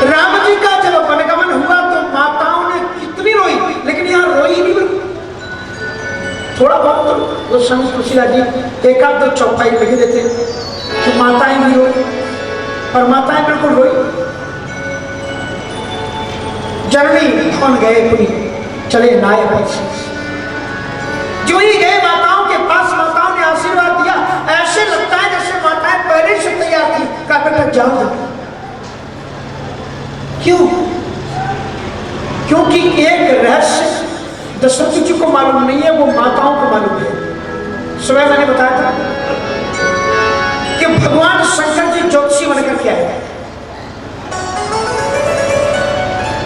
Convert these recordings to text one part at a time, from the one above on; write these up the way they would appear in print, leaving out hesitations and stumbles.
राम जी का जब वनगमन हुआ तो माताओं ने कितनी रोई, लेकिन यहाँ रोई नहीं। थोड़ा बहुत गोस्वामी तुलसीदास जी एक आध दो चौपाई लिख देते कि माताएं भी रोई, और माताएं बिल्कुल रोई। जननी भवन गए पुनी चले नाय बंशी। जो ही गए माताओं के पास, माताओं ने आशीर्वाद दिया। ऐसे लगता है जैसे माताएं पहले से तैयार थी, का बेटा जाओ। क्यों? क्योंकि एक रहस्य दशरथ जी को मालूम नहीं है, वो माताओं को मालूम है। सुबह मैंने बताया था कि भगवान शंकर जी ज्योतिषी बनकर के आए।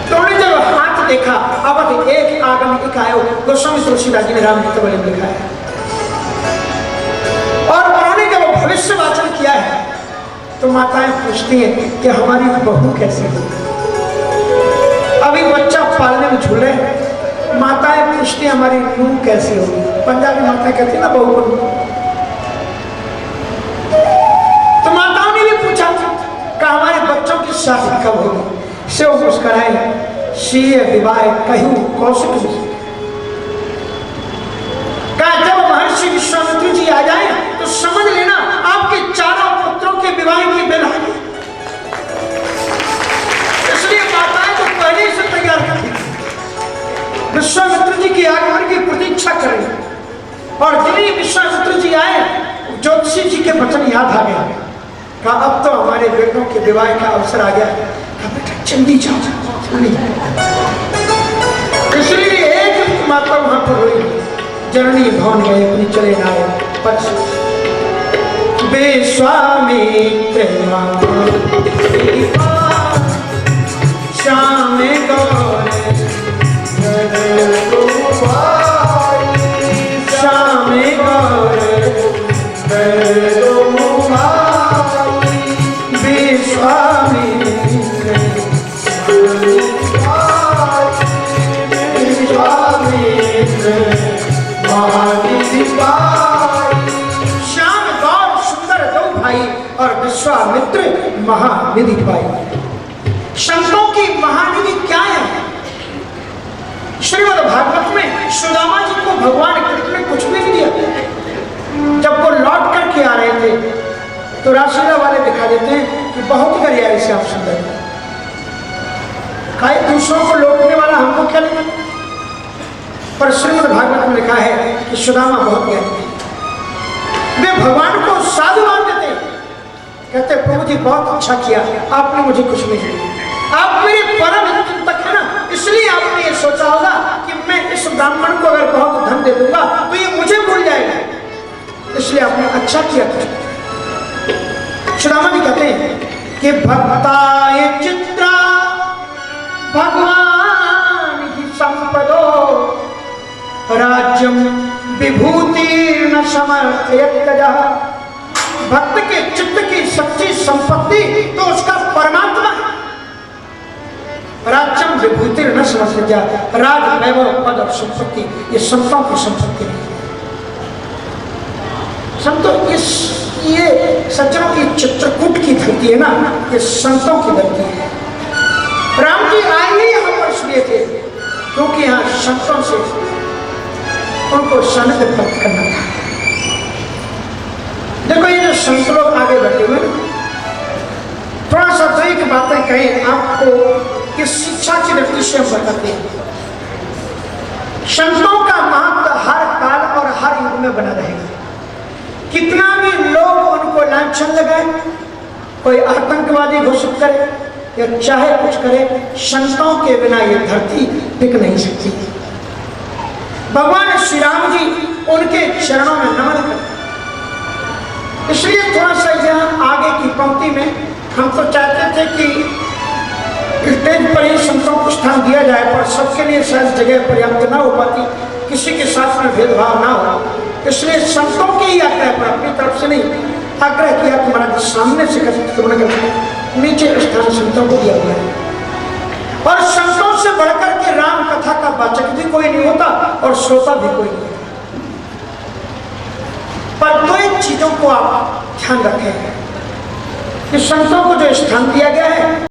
तो उन्होंने जब हाथ देखा, अब एक आगम एक आयो, गोस्वामी तुलसीदास जी ने रामचरित मानस में लिखा है। और उन्होंने जब भविष्य वाचन किया है तो माताएं पूछती हैं कि हमारी बहू कैसे होगी। अभी बच्चा पालने में झूले, माताएं पूछती हैं हमारी नूह कैसी होगी। पंजाबी माताएं कहती है ना बहू को। तो माताओं ने भी पूछा कि हमारे बच्चों की शादी कब होगी। से वो मुस्कुराए, शीय विवाह कहूं कौशिक। कहा जब महर्षि विश्वामित्र जी आ जाए तो समझ लेना आपके चारों पुत्रों के विवाह की बेला है। इसलिए माताएं तो पहले से तैयार थी, विश्वामित्र जी की आगमन की प्रतीक्षा करें। और जिन्हीं विश्वामित्र जी आए, ज्योतिषी जी के वचन याद आ गया। कहा अब तो हमारे बेटों के विवाह का अवसर आ गया। कहा बेटा जल्दी जाओ। इसलिए एक माता वहां पर हुई, जननी भवन गए अपनी चले नाय पक्ष। विश्वामित्र श्याम गौर श्याम गौर श्याम गौर सुंदर दो भाई और विश्वामित्र महानिधि पाई। संतों की महानिधि क्या है? श्रीमद् भागवत में सुदामा जी को भगवान कृष्ण ने कुछ भी नहीं दिया। जब वो लौट करके आ रहे थे तो रासलीला वाले दिखा देते हैं कि बहुत गरियाई से आप सुंदर खाए, दूसरों को लौटने वाला हमको क्या लेना। पर श्रीमद् भागवत में लिखा है कि सुदामा बहुत ज्ञानी थे। वे भगवान को साधु मानते थे। कहते प्रभु जी बहुत अच्छा किया, आपने मुझे कुछ नहीं दिया। आप मेरे परम चिंतक है ना, इसलिए आपने ये सोचा होगा कि मैं इस ब्राह्मण को अगर बहुत धन दे दूंगा तो ये मुझे भूल जाएगा, इसलिए आपने अच्छा किया। सुदामा जी कहते हैं कि भक्ताय चित्रा भगवान ही संपदो राज्यम विभूतिर्न समर्थयत। भक्त के चित्त की सच्ची संपत्ति तो उसका परमात्मा है। राज्यम विभूतिर्न समर्थयत, राज वैभव पद और संपत्ति ये संतों की संपत्ति नहीं। संतों ये सज्जनों की चित्रकूट की धरती है ना, ये संतों की धरती है। राम जी आए ही यहाँ पर इसलिए थे क्योंकि यहाँ संतों से उनको सानिध्य प्राप्त करना था। देखो ये जो संत लोग आगे बैठे हुए ना, थोड़ा सा दो एक बातें कहें आपको इस शिक्षा की दृष्टि से हम बताते हैं। संतों का महत्व हर काल और हर युग में बना रहेगा। कितना भी लोग उनको लांछन लगाए, कोई आतंकवादी घोषित करे या चाहे कुछ करे, संतों के बिना ये धरती टिक नहीं सकती। भगवान श्री राम जी उनके चरणों में नमन करते। इसलिए थोड़ा सा यहाँ आगे की पंक्ति में हम तो चाहते थे कि स्टेज पर ही संतों को स्थान दिया जाए, पर सबके लिए शायद जगह पर्याप्त ना हो पाती, किसी के साथ में भेदभाव ना हो, इसलिए संतों के ही आग्रह पर, अपनी तरफ से नहीं, आग्रह किया कि महाराज सामने से नीचे स्थान संतों को दिया गया है। और संतों से बढ़कर के राम कथा का वाचक भी कोई नहीं होता और श्रोता भी कोई नहीं होता। पर दो एक चीजों को आप ध्यान रखें कि संतों को जो स्थान दिया गया है